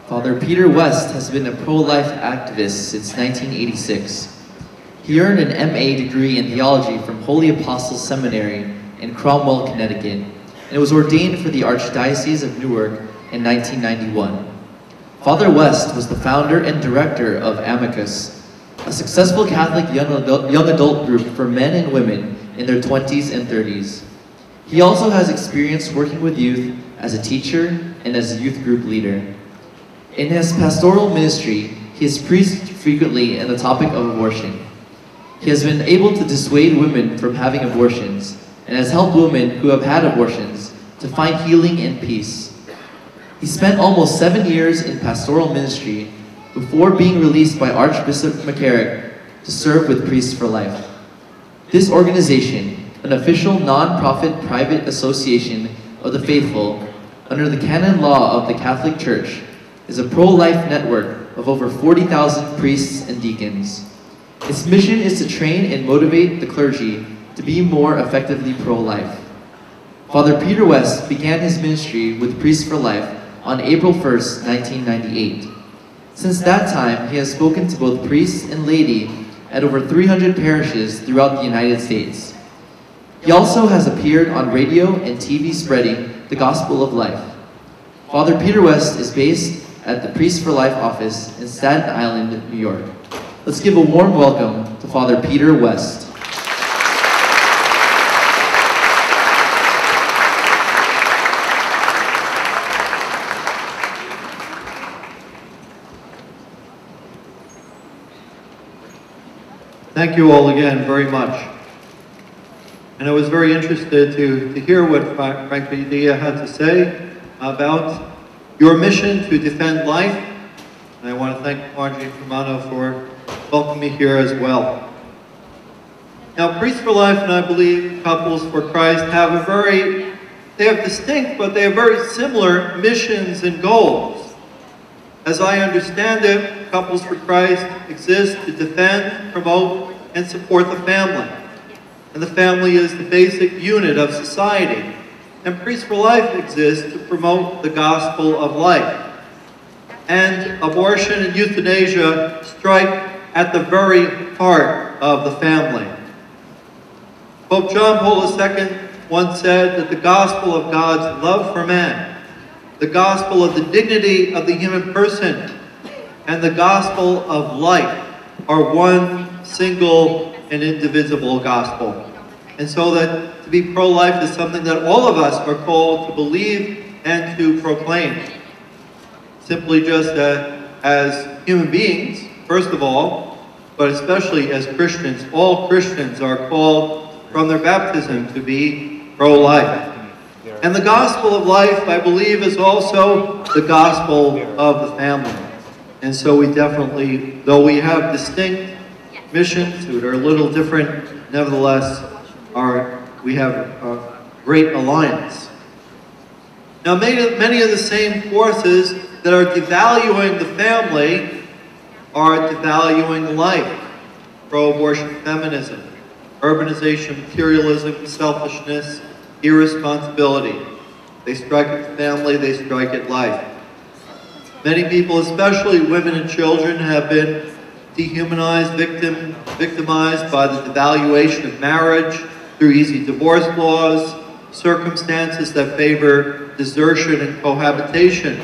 Father Peter West has been a pro-life activist since 1986. He earned an MA degree in theology from Holy Apostles Seminary in Cromwell, Connecticut, and was ordained for the Archdiocese of Newark in 1991. Father West was the founder and director of Amicus, a successful Catholic young adult group for men and women in their 20s and 30s. He also has experience working with youth as a teacher and as a youth group leader. In his pastoral ministry, he has preached frequently on the topic of abortion. He has been able to dissuade women from having abortions and has helped women who have had abortions to find healing and peace. He spent almost 7 years in pastoral ministry before being released by Archbishop McCarrick to serve with Priests for Life. This organization, an official non-profit private association of the faithful under the canon law of the Catholic Church, is a pro-life network of over 40,000 priests and deacons. Its mission is to train and motivate the clergy to be more effectively pro-life. Father Peter West began his ministry with Priests for Life on April 1st, 1998. Since that time, he has spoken to both priests and laity at over 300 parishes throughout the United States. He also has appeared on radio and TV spreading the gospel of life. Father Peter West is based at the Priests for Life office in Staten Island, New York. Let's give a warm welcome to Father Peter West. Thank you all again very much. And I was very interested to hear what Frank Padilla had to say about your mission to defend life. And I want to thank Marjorie Romano for welcoming me here as well. Now, Priests for Life and I believe Couples for Christ have they have distinct, but they have very similar missions and goals. As I understand it, Couples for Christ exists to defend, promote, and support the family. And the family is the basic unit of society. And Priests for Life exists to promote the gospel of life. And abortion and euthanasia strike at the very heart of the family. Pope John Paul II once said that the gospel of God's love for man, the gospel of the dignity of the human person, and the gospel of life are one single and indivisible gospel. And so that to be pro-life is something that all of us are called to believe and to proclaim. Simply just as human beings, first of all, but especially as Christians, all Christians are called from their baptism to be pro-life. And the gospel of life, I believe, is also the gospel of the family. And so we definitely, though we have distinct missions that are a little different, nevertheless, we have a great alliance. Now, many of the same forces that are devaluing the family are devaluing life. Pro-abortion feminism, urbanization, materialism, selfishness, irresponsibility. They strike at the family, they strike at life. Many people, especially women and children, have been dehumanized, victimized by the devaluation of marriage through easy divorce laws, circumstances that favor desertion and cohabitation.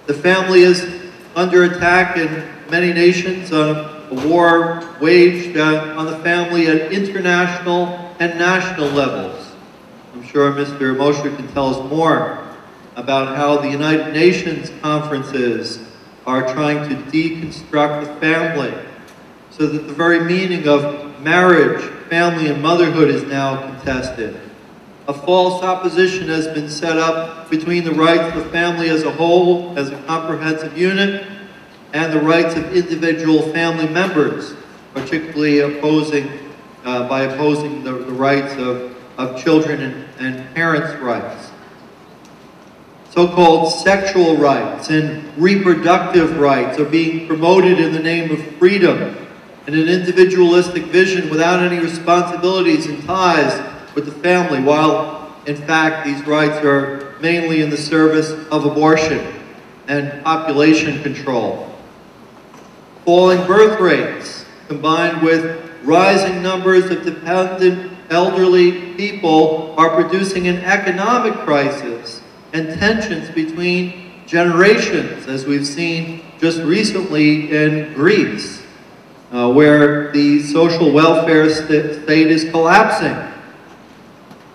The family is under attack in many nations, a war waged on the family at international and national levels. I'm sure Mr. Mosher can tell us more about how the United Nations conferences are trying to deconstruct the family so that the very meaning of marriage, family, and motherhood is now contested. A false opposition has been set up between the rights of the family as a whole, as a comprehensive unit, and the rights of individual family members, particularly by opposing the rights of children and parents' rights. So-called sexual rights and reproductive rights are being promoted in the name of freedom and an individualistic vision without any responsibilities and ties with the family, while in fact these rights are mainly in the service of abortion. and population control. Falling birth rates, combined with rising numbers of dependent elderly people, are producing an economic crisis and tensions between generations, as we've seen just recently in Greece, where the social welfare state is collapsing.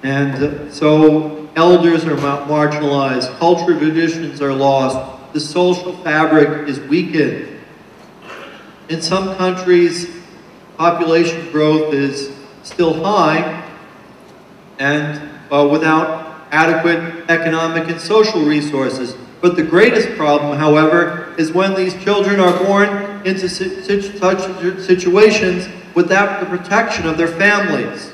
And so elders are marginalized, cultural traditions are lost, the social fabric is weakened. In some countries, population growth is still high and without adequate economic and social resources. But the greatest problem, however, is when these children are born into such situations without the protection of their families.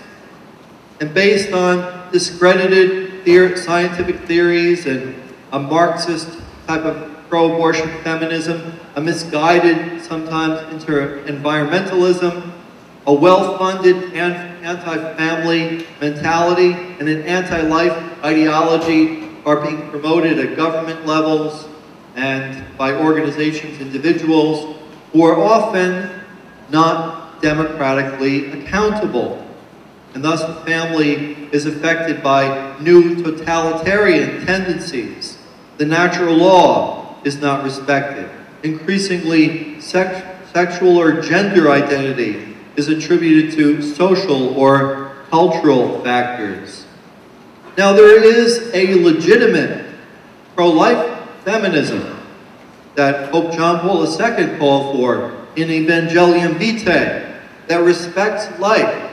And based on discredited scientific theories and a Marxist type of pro-abortion feminism, a misguided, sometimes environmentalism, a well-funded anti-family mentality, and an anti-life ideology are being promoted at government levels and by organizations, individuals, who are often not democratically accountable. And thus the family is affected by new totalitarian tendencies. The natural law is not respected. Increasingly, sexual or gender identity is attributed to social or cultural factors. Now, there is a legitimate pro-life feminism that Pope John Paul II called for in Evangelium Vitae that respects life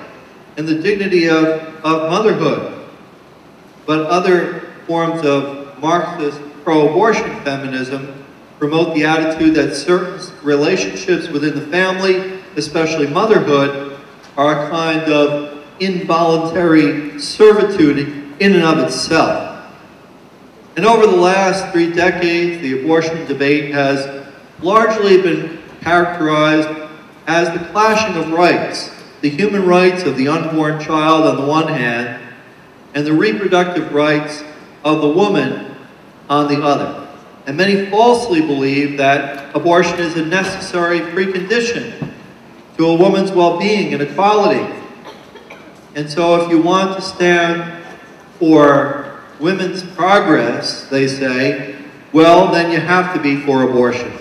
and the dignity of motherhood. But other forms of Marxist pro-abortion feminism promote the attitude that certain relationships within the family, especially motherhood, are a kind of involuntary servitude in and of itself. And over the last 3 decades, the abortion debate has largely been characterized as the clashing of rights, the human rights of the unborn child on the one hand, and the reproductive rights of the woman on the other. And many falsely believe that abortion is a necessary precondition to a woman's well-being and equality. And so if you want to stand for women's progress, they say, well, then you have to be for abortion.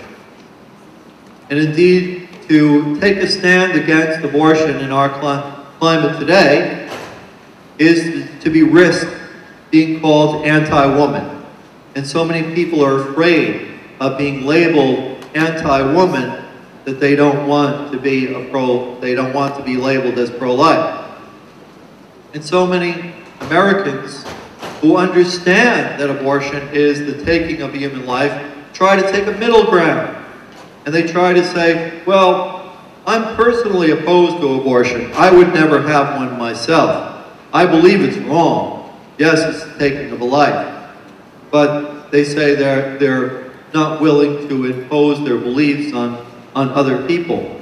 And indeed, to take a stand against abortion in our climate today is to be risked being called anti-woman. And so many people are afraid of being labeled anti-woman that they don't want to be labeled as pro-life. And so many Americans who understand that abortion is the taking of human life try to take a middle ground. And they try to say, well, I'm personally opposed to abortion. I would never have one myself. I believe it's wrong. Yes, it's the taking of a life. But they say they're not willing to impose their beliefs on other people.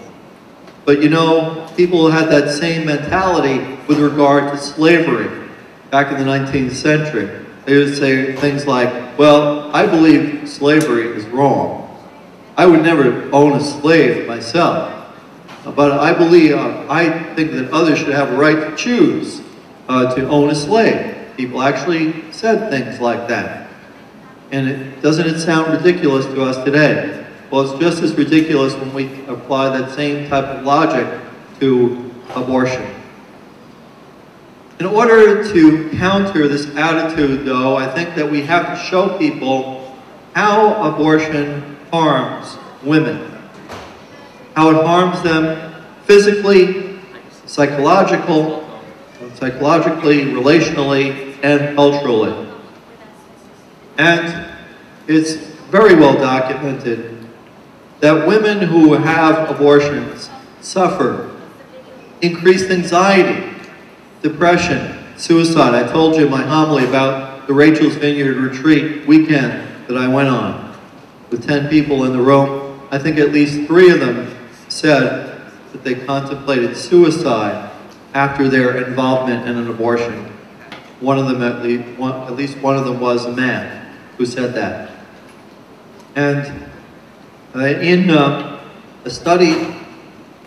But you know, people had that same mentality with regard to slavery back in the 19th century. They would say things like, well, I believe slavery is wrong. I would never own a slave myself. But I think that others should have a right to choose to own a slave. People actually said things like that. And doesn't it sound ridiculous to us today? Well, it's just as ridiculous when we apply that same type of logic to abortion. In order to counter this attitude, though, I think that we have to show people how abortion harms women, how it harms them physically, psychologically, relationally, and culturally. And it's very well documented that women who have abortions suffer increased anxiety, depression, suicide. I told you in my homily about the Rachel's Vineyard retreat weekend that I went on with 10 people in the room. I think at least 3 of them said that they contemplated suicide after their involvement in an abortion. One of them, at least one of them was a man who said that. And in a study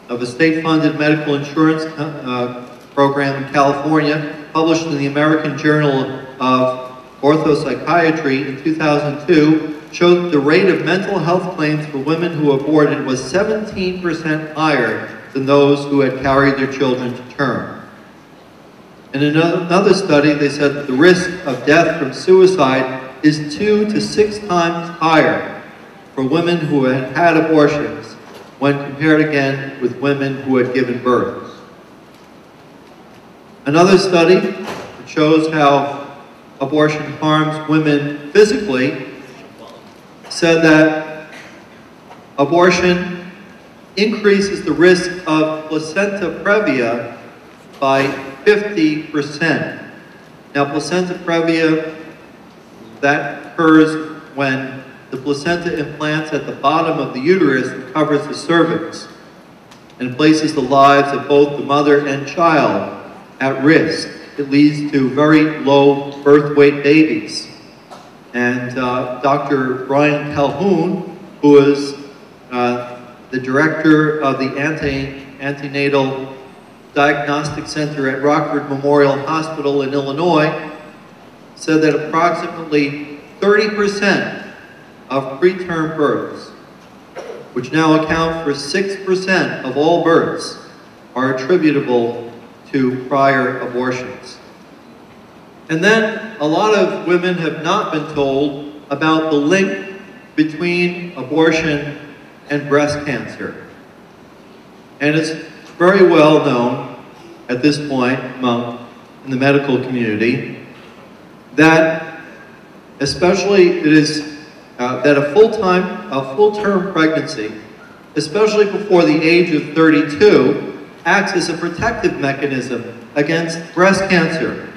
of a state-funded medical insurance program in California, published in the American Journal of Orthopsychiatry in 2002, showed that the rate of mental health claims for women who aborted was 17% higher than those who had carried their children to term. In another study, they said that the risk of death from suicide is 2 to 6 times higher for women who had had abortions when compared again with women who had given birth. Another study shows how abortion harms women physically said that abortion increases the risk of placenta previa by 50%. Now, placenta previa, that occurs when the placenta implants at the bottom of the uterus and covers the cervix and places the lives of both the mother and child at risk. It leads to very low birth weight babies. And Dr. Brian Calhoun, who is the director of the Antenatal Diagnostic Center at Rockford Memorial Hospital in Illinois, said that approximately 30% of preterm births, which now account for 6% of all births, are attributable to prior abortions. And then a lot of women have not been told about the link between abortion and breast cancer. And it's very well known at this point in the medical community that especially it is that a full-term pregnancy, especially before the age of 32, acts as a protective mechanism against breast cancer.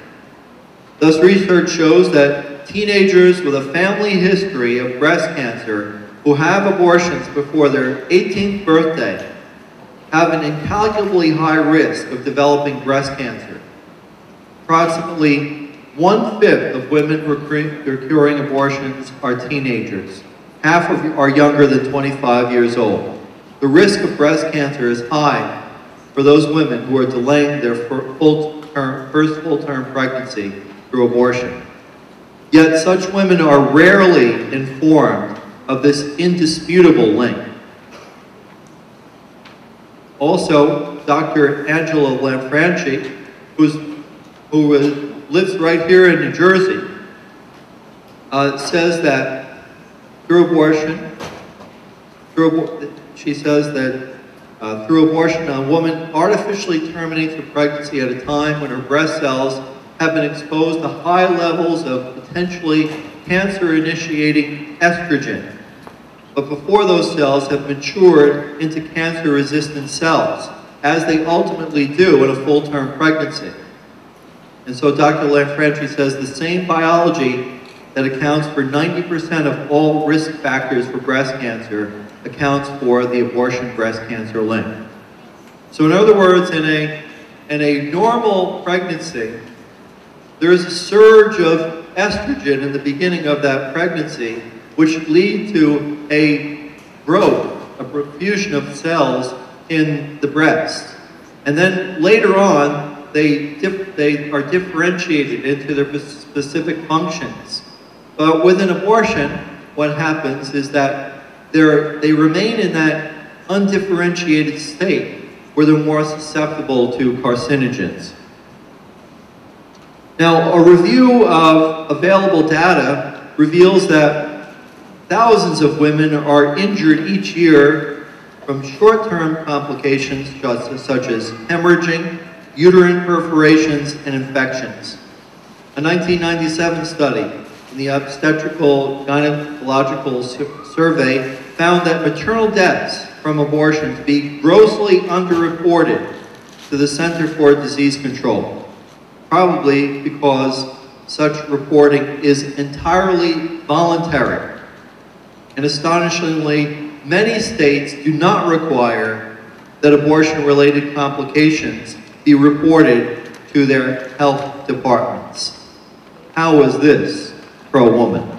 Thus, research shows that teenagers with a family history of breast cancer who have abortions before their 18th birthday have an incalculably high risk of developing breast cancer. Approximately 1/5 of women who are curing abortions are teenagers. Half are younger than 25 years old. The risk of breast cancer is high for those women who are delaying their first full-term pregnancy through abortion. Yet such women are rarely informed of this indisputable link. Also, Dr. Angela Lanfranchi, who lives right here in New Jersey, says that through abortion, through abortion, a woman artificially terminates her pregnancy at a time when her breast cells have been exposed to high levels of potentially cancer-initiating estrogen, but before those cells have matured into cancer-resistant cells, as they ultimately do in a full-term pregnancy. And so Dr. Lanfranchi says the same biology that accounts for 90% of all risk factors for breast cancer accounts for the abortion breast cancer link. So in other words, in a normal pregnancy, there is a surge of estrogen in the beginning of that pregnancy, which lead to a growth, a profusion of cells in the breast. And then later on, they are differentiated into their specific functions. But with an abortion, what happens is that they remain in that undifferentiated state where they're more susceptible to carcinogens. Now, a review of available data reveals that thousands of women are injured each year from short-term complications such as hemorrhaging, uterine perforations, and infections. A 1997 study in the Obstetrical Gynecological Survey found that maternal deaths from abortion to be grossly underreported to the Center for Disease Control, probably because such reporting is entirely voluntary. And astonishingly, many states do not require that abortion-related complications be reported to their health departments. How is this pro-woman?